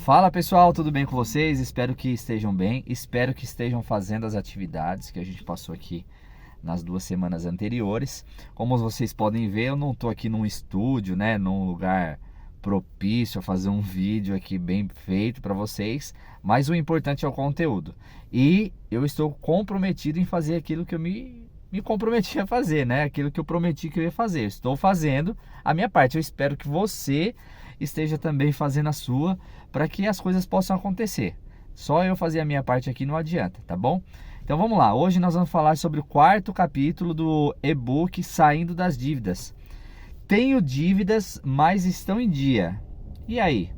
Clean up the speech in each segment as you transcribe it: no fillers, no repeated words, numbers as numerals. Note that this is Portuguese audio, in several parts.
Fala pessoal, tudo bem com vocês? Espero que estejam bem, espero que estejam fazendo as atividades que a gente passou aqui nas 2 semanas anteriores. Como vocês podem ver, eu não estou aqui num estúdio, né, num lugar propício a fazer um vídeo aqui bem feito para vocês, mas o importante é o conteúdo. E eu estou comprometido em fazer aquilo que eu me comprometi a fazer, né? Aquilo que eu prometi que eu ia fazer. Eu estou fazendo a minha parte. Eu espero que você esteja também fazendo a sua, para que as coisas possam acontecer. Só eu fazer a minha parte aqui não adianta, tá bom? Então vamos lá. Hoje nós vamos falar sobre o 4º capítulo do e-book Saindo das Dívidas. Tenho dívidas, mas estão em dia. E aí?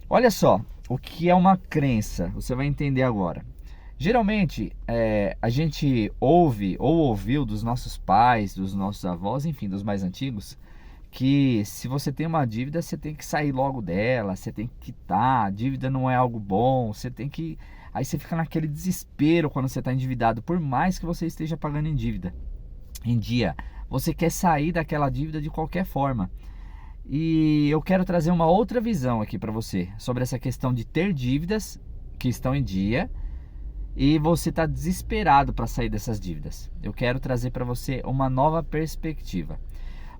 Olha só, o que é uma crença? Você vai entender agora. Geralmente, a gente ouve ou ouviu dos nossos pais, dos nossos avós, enfim, dos mais antigos, que se você tem uma dívida, você tem que sair logo dela, você tem que quitar, a dívida não é algo bom, você tem que... Aí você fica naquele desespero quando você está endividado, por mais que você esteja pagando em dia. Você quer sair daquela dívida de qualquer forma. E eu quero trazer uma outra visão aqui para você, sobre essa questão de ter dívidas que estão em dia e você está desesperado para sair dessas dívidas. Eu quero trazer para você uma nova perspectiva.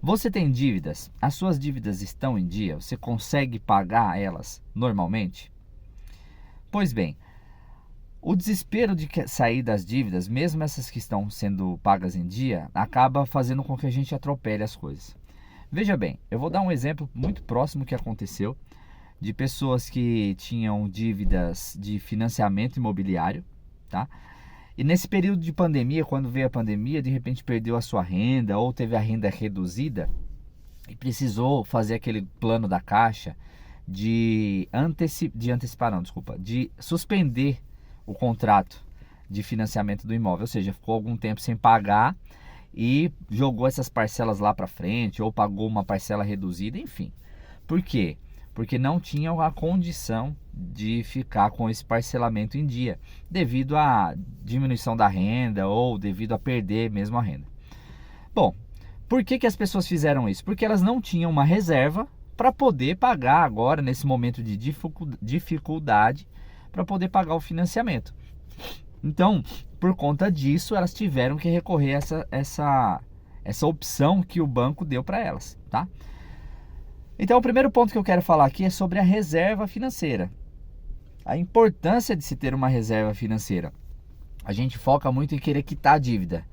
Você tem dívidas? As suas dívidas estão em dia? Você consegue pagar elas normalmente? Pois bem, o desespero de sair das dívidas, mesmo essas que estão sendo pagas em dia, acaba fazendo com que a gente atropele as coisas. Veja bem, eu vou dar um exemplo muito próximo que aconteceu, de pessoas que tinham dívidas de financiamento imobiliário, tá? E nesse período de pandemia, quando veio a pandemia, de repente perdeu a sua renda ou teve a renda reduzida e precisou fazer aquele plano da Caixa de suspender o contrato de financiamento do imóvel, ou seja, ficou algum tempo sem pagar e jogou essas parcelas lá para frente ou pagou uma parcela reduzida, enfim. Por quê? Porque não tinham a condição de ficar com esse parcelamento em dia, devido à diminuição da renda ou devido a perder mesmo a renda. Bom, por que as pessoas fizeram isso? Porque elas não tinham uma reserva para poder pagar agora, nesse momento de dificuldade, para poder pagar o financiamento. Então, por conta disso, elas tiveram que recorrer a essa opção que o banco deu para elas, tá? Então, o primeiro ponto que eu quero falar aqui é sobre a reserva financeira. A importância de se ter uma reserva financeira. A gente foca muito em querer quitar a dívida.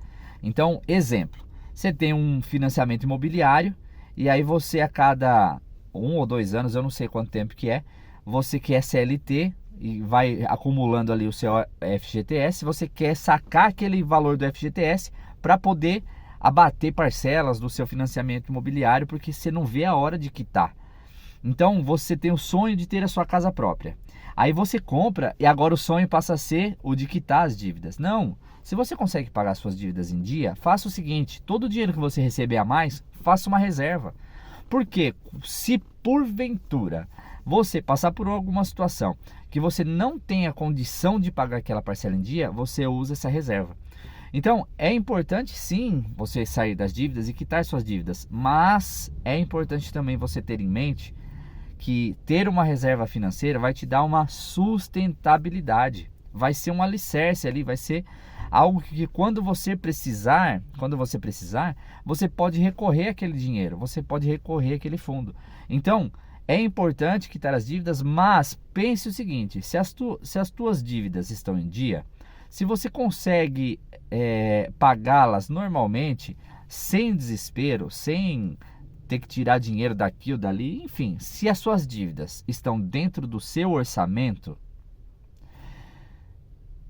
Então, exemplo, você tem um financiamento imobiliário e aí você a cada 1 ou 2 anos, eu não sei quanto tempo que é, você que é CLT e vai acumulando ali o seu FGTS, você quer sacar aquele valor do FGTS para poder abater parcelas do seu financiamento imobiliário, porque você não vê a hora de quitar. Então você tem o sonho de ter a sua casa própria. Aí você compra e agora o sonho passa a ser o de quitar as dívidas. Não, se você consegue pagar suas dívidas em dia, faça o seguinte: todo o dinheiro que você receber a mais, faça uma reserva. Porque se porventura você passar por alguma situação que você não tem a condição de pagar aquela parcela em dia, você usa essa reserva. Então, é importante sim você sair das dívidas e quitar suas dívidas, mas é importante também você ter em mente que ter uma reserva financeira vai te dar uma sustentabilidade, vai ser um alicerce ali, vai ser algo que quando você precisar, você pode recorrer àquele dinheiro, você pode recorrer àquele fundo. Então, é importante quitar as dívidas, mas pense o seguinte: se as tuas dívidas estão em dia, se você consegue pagá-las normalmente, sem desespero, sem ter que tirar dinheiro daqui ou dali, enfim, se as suas dívidas estão dentro do seu orçamento,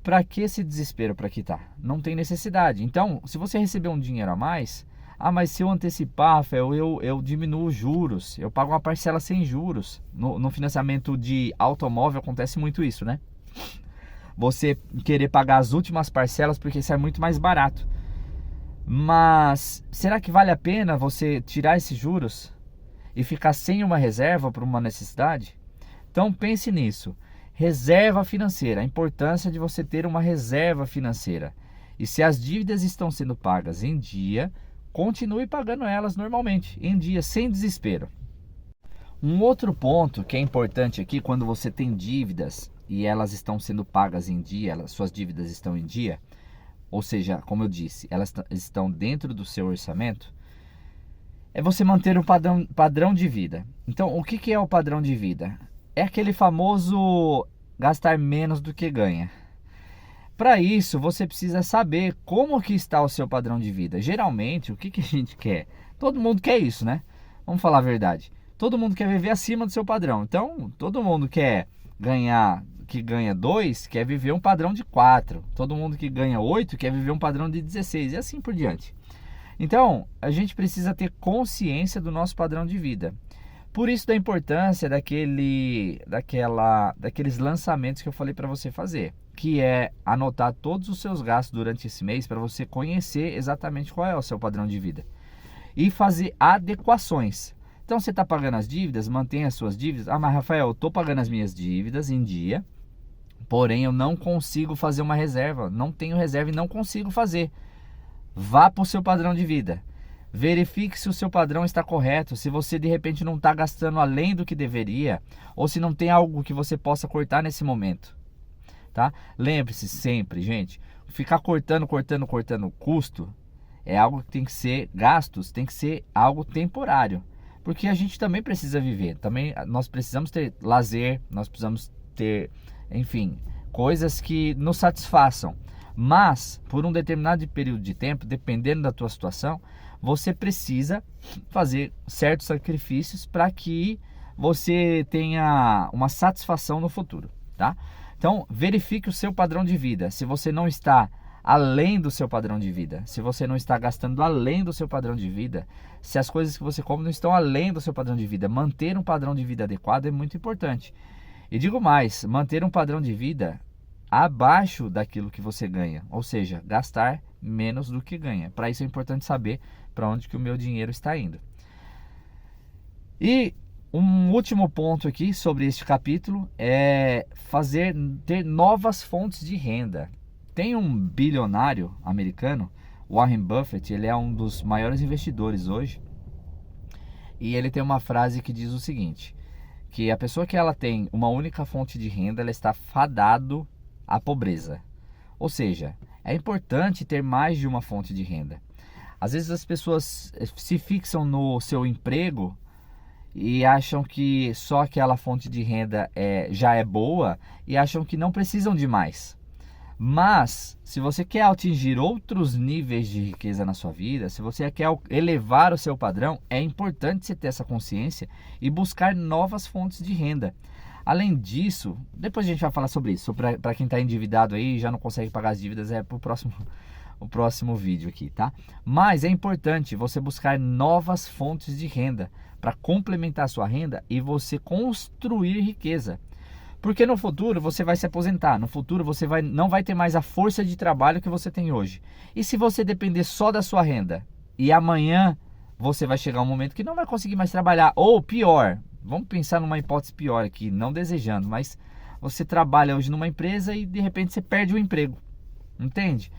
para que esse desespero para quitar? Não tem necessidade. Então, se você receber um dinheiro a mais, mas se eu antecipar, Rafael, eu diminuo os juros, eu pago uma parcela sem juros. No financiamento de automóvel acontece muito isso, né? Você querer pagar as últimas parcelas porque sai muito mais barato. Mas será que vale a pena você tirar esses juros e ficar sem uma reserva por uma necessidade? Então pense nisso. Reserva financeira, a importância de você ter uma reserva financeira. E se as dívidas estão sendo pagas em dia, continue pagando elas normalmente, em dia, sem desespero. Um outro ponto que é importante aqui, quando você tem dívidas e elas estão sendo pagas em dia, suas dívidas estão em dia, ou seja, como eu disse, elas estão dentro do seu orçamento, é você manter um padrão de vida. Então, o que é o padrão de vida? É aquele famoso gastar menos do que ganha. Para isso, você precisa saber como que está o seu padrão de vida. Geralmente, o que a gente quer? Todo mundo quer isso, né? Vamos falar a verdade. Todo mundo quer viver acima do seu padrão. Então, todo mundo que ganha 2, quer viver um padrão de 4. Todo mundo que ganha 8 quer viver um padrão de 16 e assim por diante. Então, a gente precisa ter consciência do nosso padrão de vida. Por isso da importância daqueles lançamentos que eu falei para você fazer, que é anotar todos os seus gastos durante esse mês para você conhecer exatamente qual é o seu padrão de vida e fazer adequações. Então, você está pagando as dívidas, mantenha as suas dívidas. Ah, mas Rafael, eu estou pagando as minhas dívidas em dia, porém eu não consigo fazer uma reserva, não tenho reserva e não consigo fazer. Vá para o seu padrão de vida. Verifique se o seu padrão está correto, se você de repente não está gastando além do que deveria, ou se não tem algo que você possa cortar nesse momento, tá? Lembre-se sempre, gente, ficar cortando o custo é algo que tem que ser gastos, tem que ser algo temporário, porque a gente também precisa viver, também nós precisamos ter lazer, nós precisamos ter, enfim, coisas que nos satisfaçam. Mas, por um determinado período de tempo, dependendo da tua situação, você precisa fazer certos sacrifícios para que você tenha uma satisfação no futuro, tá? Então, verifique o seu padrão de vida. Se você não está além do seu padrão de vida, se você não está gastando além do seu padrão de vida, se as coisas que você come não estão além do seu padrão de vida, manter um padrão de vida adequado é muito importante. E digo mais, manter um padrão de vida abaixo daquilo que você ganha, ou seja, gastar menos do que ganha. Para isso é importante saber para onde que o meu dinheiro está indo. E um último ponto aqui sobre este capítulo é ter novas fontes de renda. Tem um bilionário americano, Warren Buffett, ele é um dos maiores investidores hoje, e ele tem uma frase que diz o seguinte, que a pessoa que ela tem uma única fonte de renda, ela está fadado à pobreza. Ou seja, é importante ter mais de uma fonte de renda. Às vezes as pessoas se fixam no seu emprego e acham que só aquela fonte de renda já é boa e acham que não precisam de mais. Mas, se você quer atingir outros níveis de riqueza na sua vida, se você quer elevar o seu padrão, é importante você ter essa consciência e buscar novas fontes de renda. Além disso, depois a gente vai falar sobre isso, para quem está endividado aí e já não consegue pagar as dívidas, é para o próximo vídeo aqui, tá? Mas é importante você buscar novas fontes de renda para complementar a sua renda e você construir riqueza. Porque no futuro você vai se aposentar, no futuro você não vai ter mais a força de trabalho que você tem hoje. E se você depender só da sua renda e amanhã você vai chegar um momento que não vai conseguir mais trabalhar, ou pior, vamos pensar numa hipótese pior aqui, não desejando, mas você trabalha hoje numa empresa e de repente você perde o emprego, entende?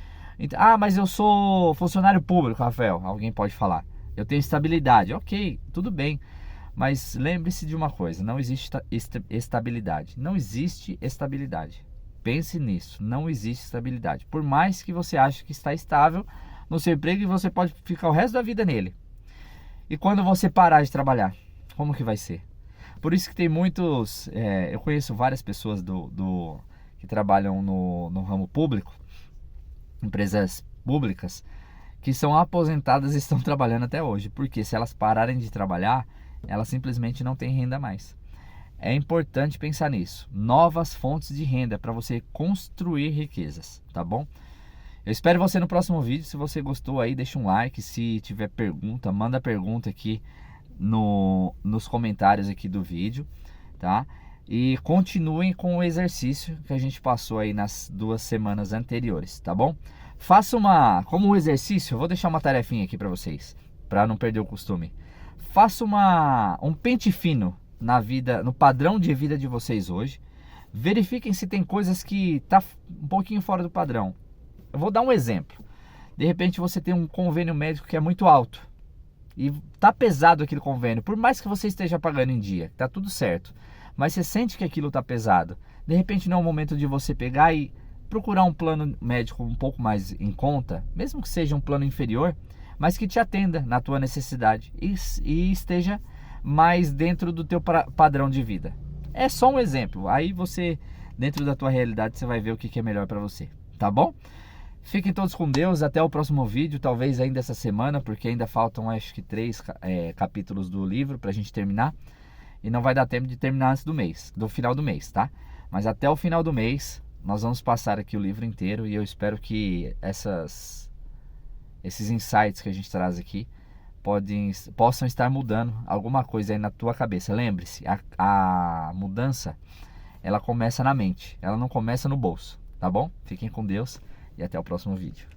Ah, mas eu sou funcionário público, Rafael, alguém pode falar, eu tenho estabilidade, ok, tudo bem. Mas lembre-se de uma coisa, não existe estabilidade. Não existe estabilidade. Pense nisso, não existe estabilidade. Por mais que você ache que está estável no seu emprego, você pode ficar o resto da vida nele. E quando você parar de trabalhar, como que vai ser? Por isso que tem muitos... eu conheço várias pessoas que trabalham no ramo público, empresas públicas, que são aposentadas e estão trabalhando até hoje. Porque se elas pararem de trabalhar, elas simplesmente não têm renda mais. É importante pensar nisso. Novas fontes de renda para você construir riquezas, tá bom? Eu espero você no próximo vídeo. Se você gostou aí, deixa um like. Se tiver pergunta, manda pergunta aqui nos comentários aqui do vídeo, tá? E continuem com o exercício que a gente passou aí nas 2 semanas anteriores, tá bom? Faça como um exercício, eu vou deixar uma tarefinha aqui para vocês, para não perder o costume. Faça um pente fino no padrão de vida de vocês hoje. Verifiquem se tem coisas que tá um pouquinho fora do padrão. Eu vou dar um exemplo. De repente você tem um convênio médico que é muito alto e tá pesado aquele convênio, por mais que você esteja pagando em dia, tá tudo certo, mas você sente que aquilo tá pesado, de repente não é o momento de você pegar e procurar um plano médico um pouco mais em conta, mesmo que seja um plano inferior, mas que te atenda na tua necessidade e esteja mais dentro do teu padrão de vida. É só um exemplo, aí você, dentro da tua realidade, você vai ver o que é melhor para você, tá bom? Fiquem todos com Deus, até o próximo vídeo, talvez ainda essa semana, porque ainda faltam acho que 3 capítulos do livro pra gente terminar. E não vai dar tempo de terminar antes do final do mês, tá? Mas até o final do mês, nós vamos passar aqui o livro inteiro e eu espero que esses insights que a gente traz aqui possam estar mudando alguma coisa aí na tua cabeça. Lembre-se, a mudança, ela começa na mente, ela não começa no bolso, tá bom? Fiquem com Deus e até o próximo vídeo.